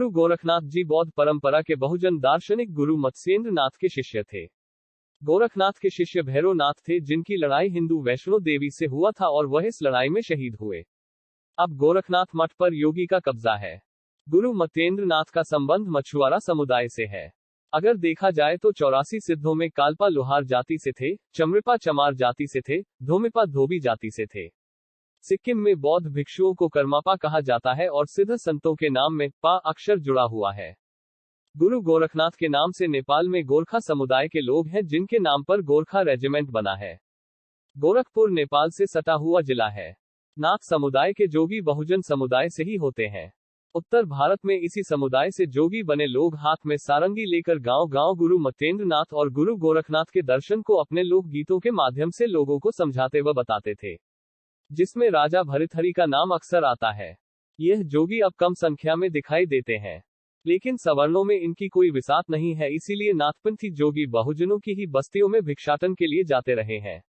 गुरु गोरखनाथ जी बौद्ध परंपरा के बहुजन दार्शनिक गुरु मत्स्येंद्र नाथ के शिष्य थे। गोरखनाथ के शिष्य भैरव नाथ थे, जिनकी लड़ाई हिंदू वैष्णो देवी से हुआ था और वह इस लड़ाई में शहीद हुए। अब गोरखनाथ मठ पर योगी का कब्जा है। गुरु मत्स्येंद्र नाथ का संबंध मछुआरा समुदाय से है। अगर देखा जाए तो 84 सिद्धों में कालपा लोहार जाति से थे, चमृपा चमार जाति से थे, धोमिपा धोबी जाति से थे। सिक्किम में बौद्ध भिक्षुओं को कर्मापा कहा जाता है और सिद्ध संतों के नाम में पा अक्षर जुड़ा हुआ है। गुरु गोरखनाथ के नाम से नेपाल में गोरखा समुदाय के लोग हैं, जिनके नाम पर गोरखा रेजिमेंट बना है। गोरखपुर नेपाल से सटा हुआ जिला है। नाथ समुदाय के जोगी बहुजन समुदाय से ही होते हैं। उत्तर भारत में इसी समुदाय से जोगी बने लोग हाथ में सारंगी लेकर गांव-गांव गुरु मत्स्येंद्र नाथ और गुरु गोरखनाथ के दर्शन को अपने लोक गीतों के माध्यम से लोगों को समझाते व बताते थे, जिसमें राजा भर्तृहरि का नाम अक्सर आता है। यह जोगी अब कम संख्या में दिखाई देते हैं, लेकिन सवर्णों में इनकी कोई विसात नहीं है, इसीलिए नाथपंथी जोगी बहुजनों की ही बस्तियों में भिक्षाटन के लिए जाते रहे हैं।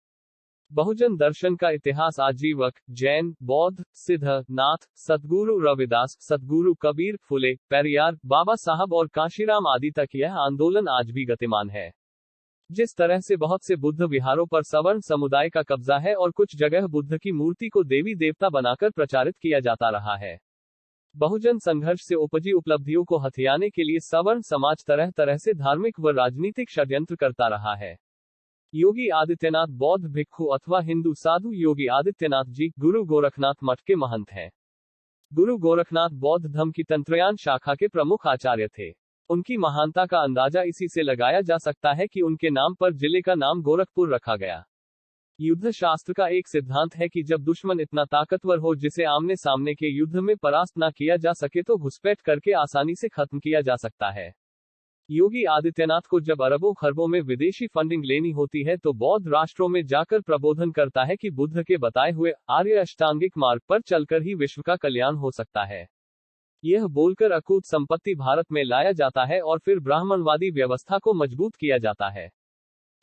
बहुजन दर्शन का इतिहास आजीवक जैन, बौद्ध, सिद्ध, नाथ, सद्गुरु रविदास, सद्गुरु कबीर, फुले, पेरियार, बाबा साहब और काशीराम आदि तक यह आंदोलन आज भी गतिमान है। जिस तरह से बहुत से बुद्ध विहारों पर सवर्ण समुदाय का कब्जा है और कुछ जगह बुद्ध की मूर्ति को देवी देवता बनाकर प्रचारित किया जाता रहा है। बहुजन संघर्ष से उपजी उपलब्धियों को हथियाने के लिए सवर्ण समाज तरह तरह से धार्मिक व राजनीतिक षड्यंत्र करता रहा है। योगी आदित्यनाथ बौद्ध भिक्षु अथवा हिंदू साधु योगी आदित्यनाथ जी गुरु गोरखनाथ मठ के महंत हैं। गुरु गोरखनाथ बौद्ध धर्म की तंत्रयान शाखा के प्रमुख आचार्य थे। उनकी महानता का अंदाजा इसी से लगाया जा सकता है कि उनके नाम पर जिले का नाम गोरखपुर रखा गया। युद्ध शास्त्र का एक सिद्धांत है कि जब दुश्मन इतना ताकतवर हो जिसे आमने सामने के युद्ध में परास्त न किया जा सके तो घुसपैठ करके आसानी से खत्म किया जा सकता है। योगी आदित्यनाथ को जब अरबों खरबों में विदेशी फंडिंग लेनी होती है तो बौद्ध राष्ट्रों में जाकर प्रबोधन करता है कि बुद्ध के बताए हुए आर्य अष्टांगिक मार्ग पर चलकर ही विश्व का कल्याण हो सकता है। यह बोलकर अकूत संपत्ति भारत में लाया जाता है और फिर ब्राह्मणवादी व्यवस्था को मजबूत किया जाता है।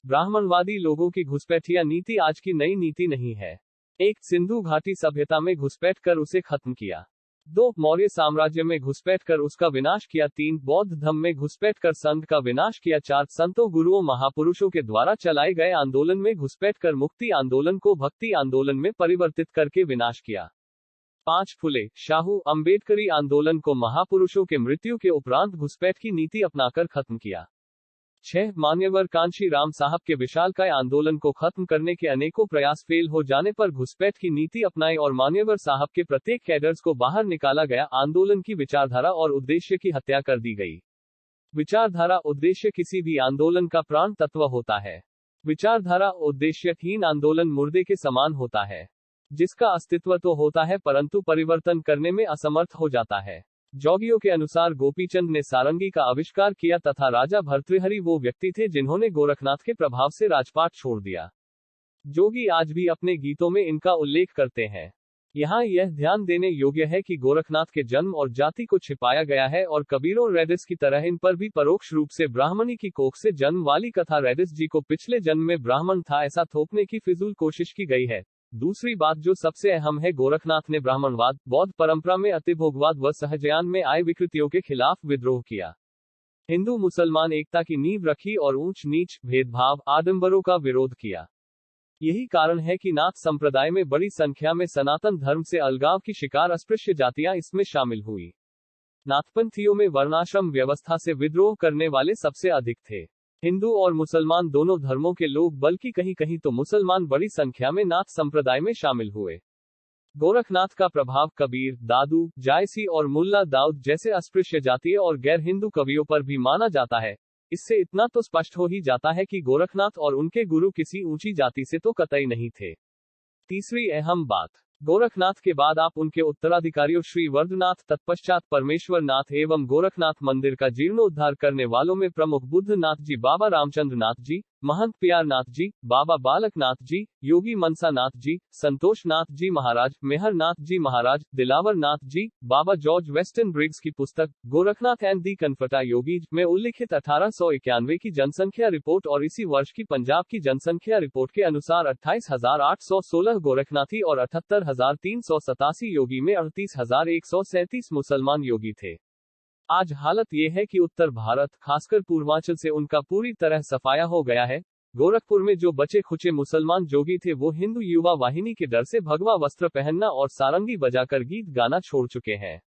ब्राह्मणवादी लोगों की घुसपैठिया नीति आज की नई नीति नहीं है। 1. सिंधु घाटी सभ्यता में घुसपैठ कर उसे खत्म किया। 2. मौर्य साम्राज्य में घुसपैठ कर उसका विनाश किया। 3. बौद्ध धर्म में घुसपैठ कर संघ का विनाश किया। 4. संतों गुरुओं महापुरुषों के द्वारा चलाए गए आंदोलन में घुसपैठ कर मुक्ति आंदोलन को भक्ति आंदोलन में परिवर्तित करके विनाश किया। 5. फुले, शाहू, अंबेडकरी आंदोलन को महापुरुषों के मृत्यु के उपरांत घुसपैठ की नीति अपनाकर खत्म किया। 6. मान्यवर कांशी राम साहब के विशालकाय आंदोलन को खत्म करने के अनेकों प्रयास फेल हो जाने पर घुसपैठ की नीति अपनाई और मान्यवर साहब के प्रत्येक कैडर्स को बाहर निकाला गया। आंदोलन की विचारधारा और उद्देश्य की हत्या कर दी गई। विचारधारा उद्देश्य किसी भी आंदोलन का प्राण तत्व होता है। विचारधारा उद्देश्यहीन आंदोलन मुर्दे के समान होता है, जिसका अस्तित्व तो होता है परंतु परिवर्तन करने में असमर्थ हो जाता है। जोगियों के अनुसार गोपीचंद ने सारंगी का आविष्कार किया तथा राजा भर्तृहरि वो व्यक्ति थे जिन्होंने गोरखनाथ के प्रभाव से राजपाट छोड़ दिया। जोगी आज भी अपने गीतों में इनका उल्लेख करते हैं। यहाँ यह ध्यान देने योग्य है कि गोरखनाथ के जन्म और जाति को छिपाया गया है और कबीरों रेडिस की तरह इन पर भी परोक्ष रूप से ब्राह्मणी की कोख से जन्म वाली कथा रेडिस जी को पिछले जन्म में ब्राह्मण था ऐसा थोपने की फिजूल कोशिश की गई है। दूसरी बात जो सबसे अहम है, गोरखनाथ ने ब्राह्मणवाद, बौद्ध परंपरा में अतिभोगवाद व सहजयान में आए विकृतियों के खिलाफ विद्रोह किया। हिंदू मुसलमान एकता की नींव रखी और ऊंच नीच, भेदभाव, आडंबरों का विरोध किया। यही कारण है कि नाथ संप्रदाय में बड़ी संख्या में सनातन धर्म से अलगाव की शिकार अस्पृश्य जातियां इसमें शामिल हुई। नाथपंथियों में वर्णाश्रम व्यवस्था से विद्रोह करने वाले सबसे अधिक थे। हिंदू और मुसलमान दोनों धर्मों के लोग, बल्कि कहीं कहीं तो मुसलमान बड़ी संख्या में नाथ संप्रदाय में शामिल हुए। गोरखनाथ का प्रभाव कबीर, दादू, जायसी और मुल्ला दाऊद जैसे अस्पृश्य जातीय और गैर हिंदू कवियों पर भी माना जाता है। इससे इतना तो स्पष्ट हो ही जाता है कि गोरखनाथ और उनके गुरु किसी ऊंची जाति से तो कतई नहीं थे। तीसरी अहम बात, गोरखनाथ के बाद आप उनके उत्तराधिकारियों श्री वर्धनाथ, तत्पश्चात परमेश्वर नाथ एवं गोरखनाथ मंदिर का जीर्णोद्धार करने वालों में प्रमुख बुद्ध नाथ जी, बाबा रामचंद्र नाथ जी, महंत प्यार नाथ जी, बाबा बालक नाथ जी, योगी मनसा नाथ जी, संतोष नाथ जी महाराज, मेहर नाथ जी महाराज, दिलावर नाथ जी, बाबा जॉर्ज वेस्टन ब्रिग्स की पुस्तक गोरखनाथ एंड दी कन्फर्टा योगीज में उल्लिखित 1891 की जनसंख्या रिपोर्ट और इसी वर्ष की पंजाब की जनसंख्या रिपोर्ट के अनुसार 28,816 गोरखनाथी और 78,387 योगी में 38,137 मुसलमान योगी थे। आज हालत ये है कि उत्तर भारत, खासकर पूर्वांचल से उनका पूरी तरह सफाया हो गया है। गोरखपुर में जो बचे खुचे मुसलमान जोगी थे वो हिंदू युवा वाहिनी के डर से भगवा वस्त्र पहनना और सारंगी बजाकर गीत गाना छोड़ चुके हैं।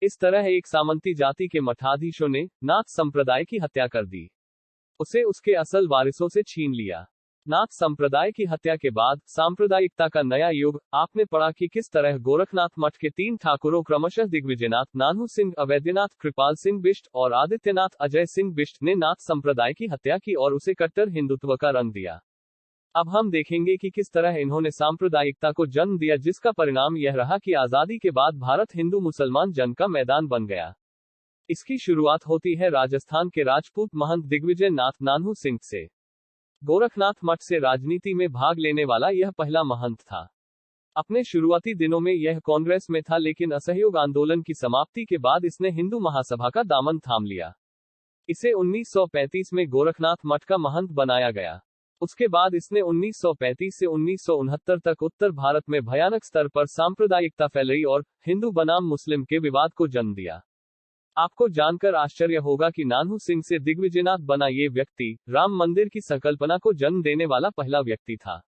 इस तरह एक सामंती जाति के मठाधीशों ने नाथ संप्रदाय की हत्या कर दी, उसे उसके असल वारिसों से छीन लिया। नाथ संप्रदाय की हत्या के बाद सांप्रदायिकता का नया युग। आपने पढ़ा कि किस तरह गोरखनाथ मठ के 3 ठाकुरों क्रमशः दिग्विजयनाथ, नानू सिंह अवैधनाथ, कृपाल सिंह बिष्ट और आदित्यनाथ अजय सिंह बिष्ट ने नाथ संप्रदाय की हत्या की और उसे कट्टर हिंदुत्व का रंग दिया। अब हम देखेंगे कि किस तरह इन्होंने सांप्रदायिकता को जन्म दिया, जिसका परिणाम यह रहा कि आजादी के बाद भारत हिंदू मुसलमान जंग का मैदान बन गया। इसकी शुरुआत होती है राजस्थान के राजपूत महंत दिग्विजय नाथ नानू सिंह से। गोरखनाथ मठ से राजनीति में भाग लेने वाला यह पहला महंत था। अपने शुरुआती दिनों में यह कांग्रेस में था, लेकिन असहयोग आंदोलन की समाप्ति के बाद इसने हिंदू महासभा का दामन थाम लिया। इसे 1935 में गोरखनाथ मठ का महंत बनाया गया। उसके बाद इसने 1935 से 1969 तक उत्तर भारत में भयानक स्तर पर सांप्रदायिकता फैलाई और हिंदू बनाम मुस्लिम के विवाद को जन्म दिया। आपको जानकर आश्चर्य होगा कि नानू सिंह से दिग्विजयनाथ बना ये व्यक्ति राम मंदिर की संकल्पना को जन्म देने वाला पहला व्यक्ति था।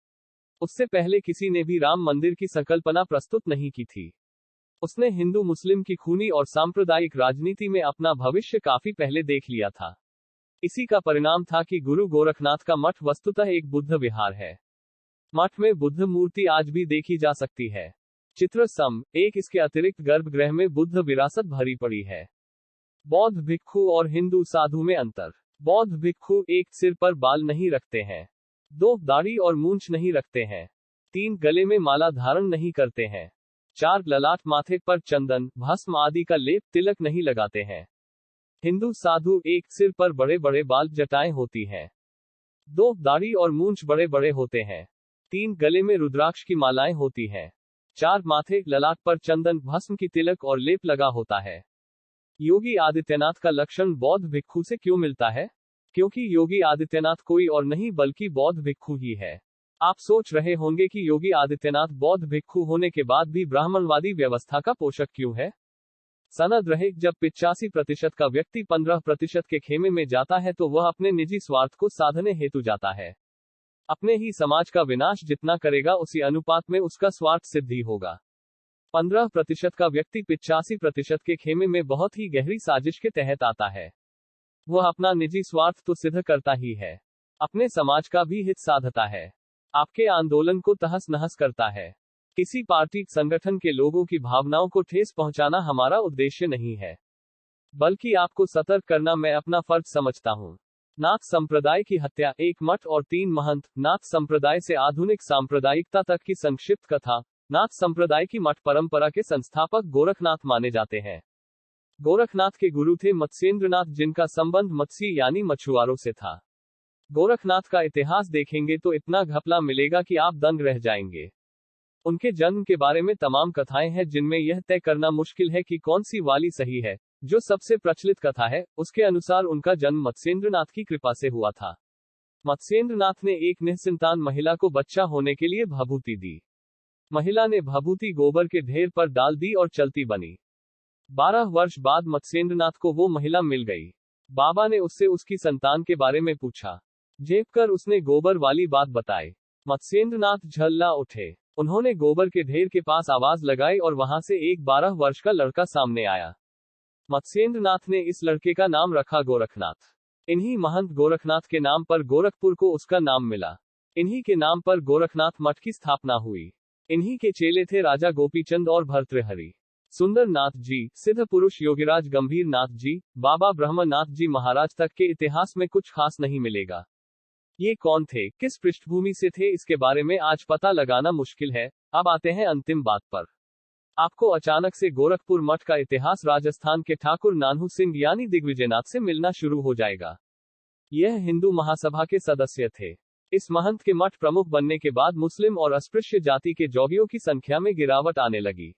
उससे पहले किसी ने भी राम मंदिर की संकल्पना प्रस्तुत नहीं की थी। उसने हिंदू मुस्लिम की खूनी और सांप्रदायिक राजनीति में अपना भविष्य काफी पहले देख लिया था। इसी का परिणाम था कि गुरु गोरखनाथ का मठ वस्तुतः एक बुद्ध विहार है। मठ में बुद्ध मूर्ति आज भी देखी जा सकती है। चित्र सम 1। इसके अतिरिक्त गर्भगृह में बुद्ध विरासत भरी पड़ी है। बौद्ध भिक्षु और हिंदू साधु में अंतर। बौद्ध भिक्षु 1 सिर पर बाल नहीं रखते हैं, 2 दाढ़ी और मूंछ नहीं रखते हैं, 3 गले में माला धारण नहीं करते हैं, 4 ललाट माथे पर चंदन, भस्म आदि का लेप तिलक नहीं लगाते हैं। हिंदू साधु 1 सिर पर बड़े बड़े बाल जटाएं होती हैं, 2 दाढ़ी और मूंछ बड़े बड़े होते हैं, 3 गले में रुद्राक्ष की मालाएं होती हैं, 4 माथे ललाट पर चंदन भस्म की तिलक और लेप लगा होता है। योगी आदित्यनाथ का लक्षण बौद्ध भिक्षु से क्यों मिलता है? क्योंकि योगी आदित्यनाथ कोई और नहीं बल्कि बौद्ध भिक्षु ही है। आप सोच रहे होंगे कि योगी आदित्यनाथ बौद्ध भिक्षु होने के बाद भी ब्राह्मणवादी व्यवस्था का पोषक क्यों है? सनद रहे, जब 85% का व्यक्ति 15% के खेमे में जाता है तो वह अपने निजी स्वार्थ को साधने हेतु जाता है। अपने ही समाज का विनाश जितना करेगा उसी अनुपात में उसका स्वार्थ सिद्धि होगा। 15% का व्यक्ति 85% के खेमे में बहुत ही गहरी साजिश के तहत आता है। वह अपना निजी स्वार्थ तो सिद्ध करता ही है, अपने समाज का भी हित साधता है, आपके आंदोलन को तहस नहस करता है। किसी पार्टी संगठन के लोगों की भावनाओं को ठेस पहुंचाना हमारा उद्देश्य नहीं है, बल्कि आपको सतर्क करना मैं अपना फर्ज समझता हूं। नाथ संप्रदाय की हत्या, 1 मठ और 3 महंत। नाथ संप्रदाय से आधुनिक सांप्रदायिकता तक की संक्षिप्त कथा। नाथ संप्रदाय की मठ परंपरा के संस्थापक गोरखनाथ माने जाते हैं। गोरखनाथ के गुरु थे मत्स्येंद्रनाथ, जिनका संबंध मत्स्य यानी मछुआरों से था। गोरखनाथ का इतिहास देखेंगे तो इतना घपला मिलेगा कि आप दंग रह जाएंगे। उनके जन्म के बारे में तमाम कथाएं हैं, जिनमें यह तय करना मुश्किल है कि कौन सी वाली सही है। जो सबसे प्रचलित कथा है, उसके अनुसार उनका जन्म मत्स्येंद्रनाथ की कृपा से हुआ था। मत्स्येंद्रनाथ ने एक निःसंतान महिला को बच्चा होने के लिए भभूति दी। महिला ने भभूति गोबर के ढेर पर डाल दी और चलती बनी। 12 वर्ष बाद मत्स्येंद्रनाथ को वो महिला मिल गई। बाबा ने उससे उसकी संतान के बारे में पूछा। झेप कर उसने गोबर वाली बात बताई। मत्स्येंद्रनाथ झल्ला उठे। उन्होंने गोबर के ढेर के पास आवाज लगाई और वहां से एक 12 वर्ष का लड़का सामने आया। मत्स्येंद्रनाथ ने इस लड़के का नाम रखा गोरखनाथ। इन्हीं महंत गोरखनाथ के नाम पर गोरखपुर को उसका नाम मिला। इन्हीं के नाम पर गोरखनाथ मठ की स्थापना हुई। इन्हीं के चेले थे राजा गोपीचंद और भर्तृहरि। सुंदर नाथ जी, सिद्ध पुरुष योगीराज गंभीर नाथ जी, बाबा ब्रह्मनाथ जी महाराज तक के इतिहास में कुछ खास नहीं मिलेगा। ये कौन थे, किस पृष्ठभूमि से थे, इसके बारे में आज पता लगाना मुश्किल है। अब आते हैं अंतिम बात पर। आपको अचानक से गोरखपुर मठ का इतिहास राजस्थान के ठाकुर नानू सिंह यानी दिग्विजयनाथ से मिलना शुरू हो जाएगा। यह हिंदू महासभा के सदस्य थे। इस महंत के मठ प्रमुख बनने के बाद मुस्लिम और अस्पृश्य जाति के जोगियों की संख्या में गिरावट आने लगी।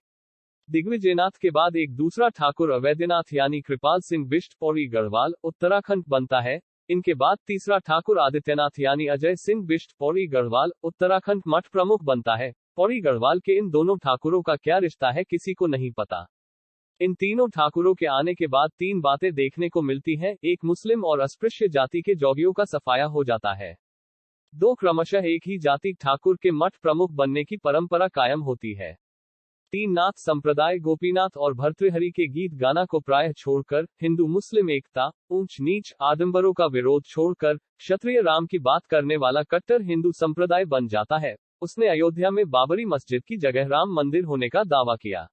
दिग्विजयनाथ के बाद एक दूसरा ठाकुर अवैधनाथ यानी कृपाल सिंह बिष्ट पौड़ी गढ़वाल उत्तराखंड बनता है। इनके बाद तीसरा ठाकुर आदित्यनाथ यानी अजय सिंह बिष्ट पौड़ी गढ़वाल उत्तराखंड मठ प्रमुख बनता है। पौड़ी गढ़वाल के इन दोनों ठाकुरों का क्या रिश्ता है किसी को नहीं पता। इन तीनों ठाकुरों के आने के बाद तीन बातें देखने को मिलती हैं। एक, मुस्लिम और अस्पृश्य जाति के जोगियों का सफाया हो जाता है। दो, क्रमशः एक ही जाति ठाकुर के मठ प्रमुख बनने की परंपरा कायम होती है। तीन, नाथ संप्रदाय गोपीनाथ और भर्तृहरि के गीत गाना को प्रायः छोड़कर, हिंदू मुस्लिम एकता, ऊंच नीच, आडंबरों का विरोध छोड़कर, क्षत्रिय राम की बात करने वाला कट्टर हिंदू संप्रदाय बन जाता है। उसने अयोध्या में बाबरी मस्जिद की जगह राम मंदिर होने का दावा किया।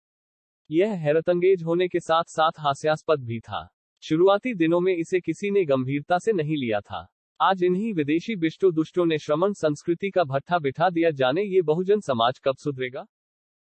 यह हैरतअंगेज होने के साथ साथ हास्यास्पद भी था। शुरुआती दिनों में इसे किसी ने गंभीरता से नहीं लिया था। आज इन्हीं विदेशी बिष्टो दुष्टों ने श्रमण संस्कृति का भट्ठा बिठा दिया। जाने ये बहुजन समाज कब सुधरेगा।